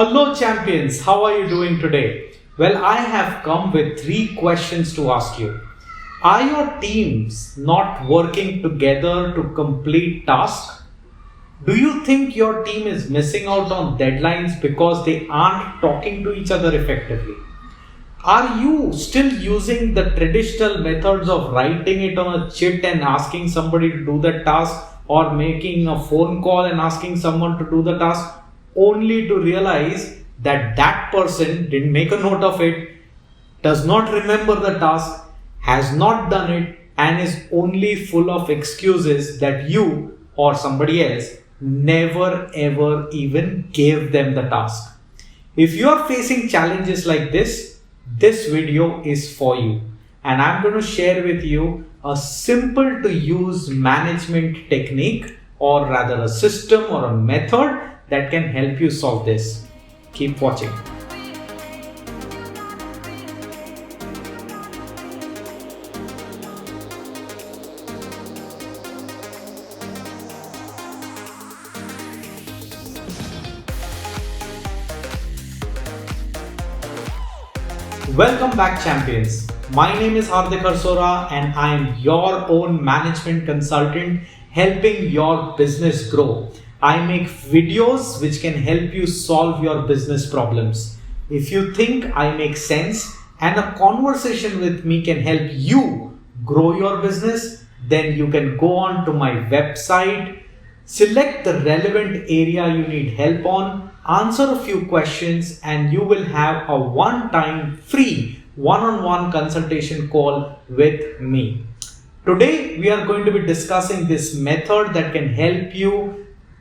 Hello champions, how are you doing today? Well, I have come with 3 questions to ask you. Are your teams not working together to complete tasks? Do you think your team is missing out on deadlines because they aren't talking to each other effectively? Are you still using the traditional methods of writing it on a chit and asking somebody to do the task, or making a phone call and asking someone to do the task, only to realize that that person didn't make a note of it, does not remember the task, has not done it, and is only full of excuses that you or somebody else never ever even gave them the task? If you are facing challenges like this video is for you, and I'm going to share with you a simple to use management technique, or rather a system or a method that can help you solve this. Keep watching. Welcome back champions. My name is Hardik Harsora and I am your own management consultant helping your business grow. I make videos which can help you solve your business problems. If you think I make sense and a conversation with me can help you grow your business, then you can go on to my website, select the relevant area you need help on, answer a few questions, and you will have a one-time free one-on-one consultation call with me. Today, we are going to be discussing this method that can help you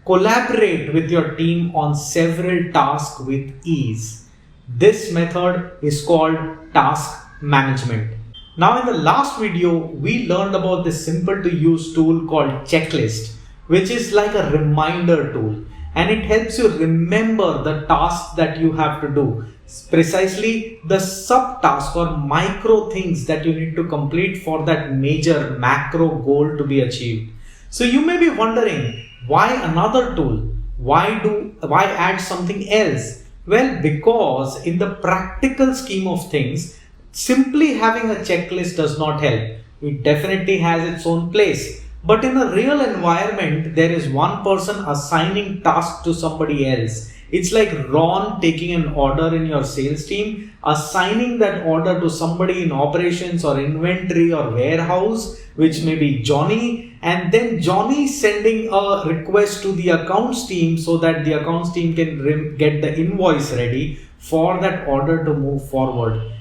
collaborate with your team on several tasks with ease. This method is called task management. Now, in the last video, we learned about this simple to use tool called checklist, which is like a reminder tool, and it helps you remember the tasks that you have to do, precisely the subtask or micro things that you need to complete for that major macro goal to be achieved. So you may be wondering, why another tool? Why add something else? Well, because in the practical scheme of things, simply having a checklist does not help. It definitely has its own place. But in a real environment, there is one person assigning tasks to somebody else. It's like Ron taking an order in your sales team, assigning that order to somebody in operations or inventory or warehouse, which may be Johnny, and then Johnny sending a request to the accounts team so that the accounts team can get the invoice ready for that order to move forward.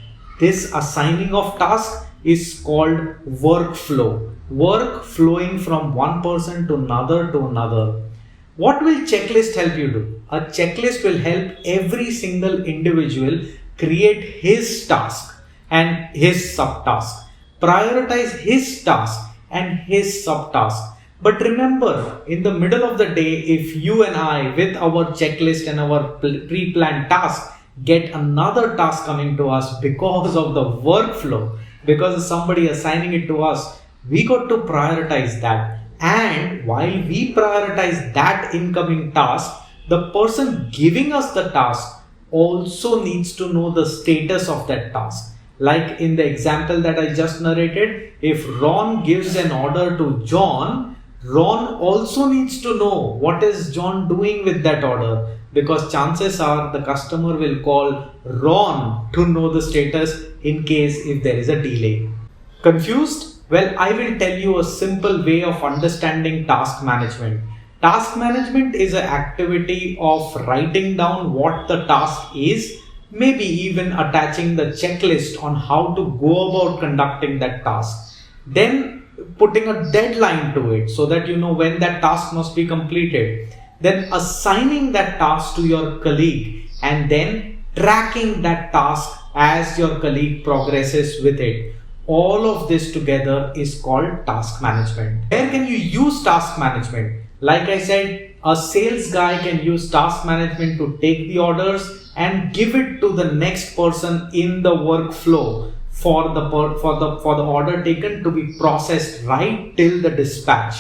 This assigning of tasks is called workflow. Work flowing from one person to another. What will checklist help you do? A checklist will help every single individual create his task and his subtask, prioritize his task and his subtask. But remember, in the middle of the day, if you and I, with our checklist and our pre-planned task, get another task coming to us because of the workflow, because of somebody assigning it to us, we got to prioritize that. And while we prioritize that incoming task, the person giving us the task also needs to know the status of that task. Like in the example that I just narrated, if Ron gives an order to John, Ron also needs to know what is John doing with that order, because chances are the customer will call Ron to know the status in case if there is a delay. Confused? Well, I will tell you a simple way of understanding task management. Task management is an activity of writing down what the task is, maybe even attaching the checklist on how to go about conducting that task. Then putting a deadline to it so that you know when that task must be completed. Then assigning that task to your colleague and then tracking that task as your colleague progresses with it. All of this together is called task management. Where can you use task management? Like I said, a sales guy can use task management to take the orders and give it to the next person in the workflow for the order taken to be processed right till the dispatch.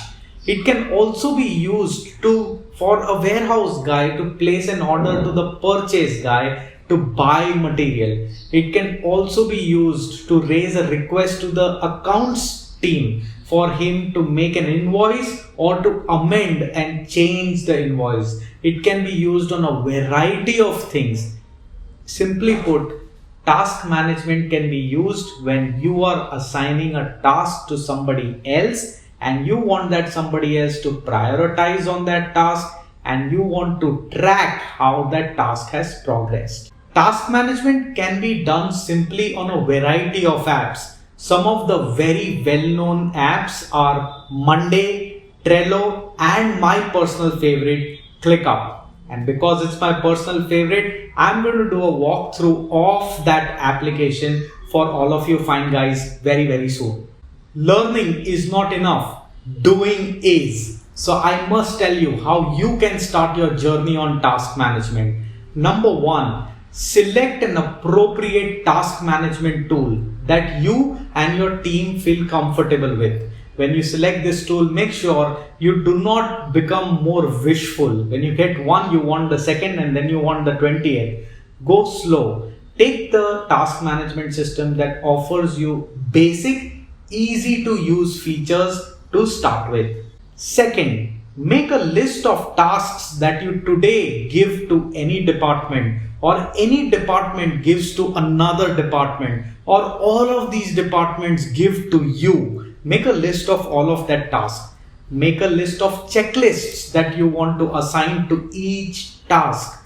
It can also be used to for a warehouse guy to place an order to the purchase guy to buy material. It can also be used to raise a request to the accounts team for him to make an invoice or to amend and change the invoice. It can be used on a variety of things. Simply put, task management can be used when you are assigning a task to somebody else and you want that somebody else to prioritize on that task and you want to track how that task has progressed. Task management can be done simply on a variety of apps. Some of the very well-known apps are Monday, Trello, and my personal favorite, ClickUp. And because it's my personal favorite, I'm going to do a walkthrough of that application for all of you fine guys very soon. Learning is not enough. Doing is. So I must tell you how you can start your journey on task management. Number one, select an appropriate task management tool that you and your team feel comfortable with. When you select this tool, make sure you do not become more wishful. When you get one, you want the second and then you want the 20th. Go slow. Take the task management system that offers you basic, easy to use features to start with. Second, make a list of tasks that you today give to any department or any department gives to another department or all of these departments give to you. Make a list of all of that task. Make a list of checklists that you want to assign to each task.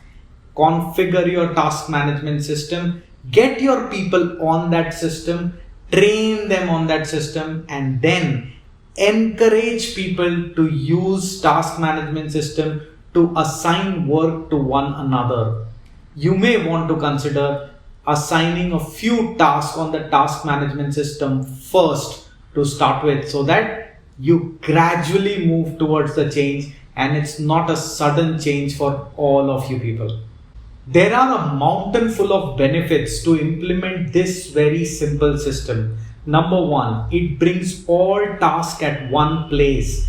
Configure your task management system. Get your people on that system. Train them on that system and then encourage people to use task management system to assign work to one another. You may want to consider assigning a few tasks on the task management system first to start with so that you gradually move towards the change and it's not a sudden change for all of you people. There are a mountain full of benefits to implement this very simple system. Number one, it brings all tasks at one place.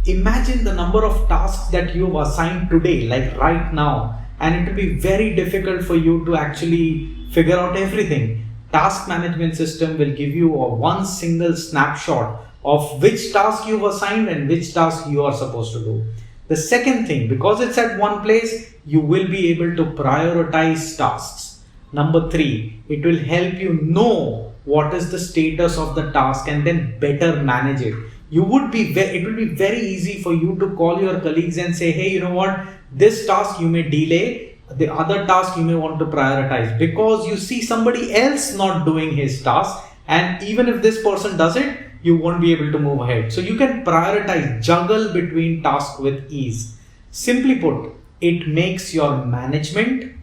Imagine the number of tasks that you've assigned today, like right now, and it will be very difficult for you to actually figure out everything. Task management system will give you a one single snapshot of which task you've assigned and which task you are supposed to do. The second thing, because it's at one place, you will be able to prioritize tasks. Number three, it will help you know what is the status of the task and then better manage it. It will be very easy for you to call your colleagues and say, hey, you know what, this task you may delay, the other task you may want to prioritize because you see somebody else not doing his task, and even if this person does it, you won't be able to move ahead. So you can prioritize, juggle between tasks with ease. Simply put, it makes your management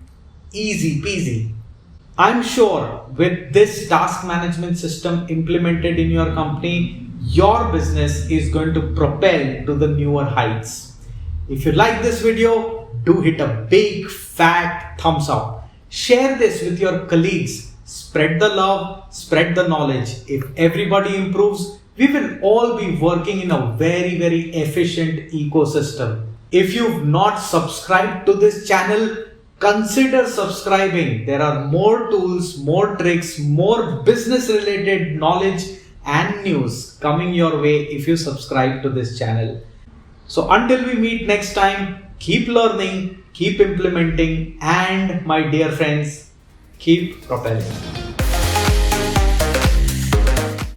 easy peasy. I'm sure with this task management system implemented in your company, your business is going to propel to the newer heights. If you like this video, do hit a big fat thumbs up. Share this with your colleagues. Spread the love, spread the knowledge. If everybody improves, we will all be working in a very efficient ecosystem. If you've not subscribed to this channel, consider subscribing. There are more tools, more tricks, more business related knowledge and news coming your way if you subscribe to this channel. So until we meet next time, keep learning, keep implementing, and my dear friends, keep propelling.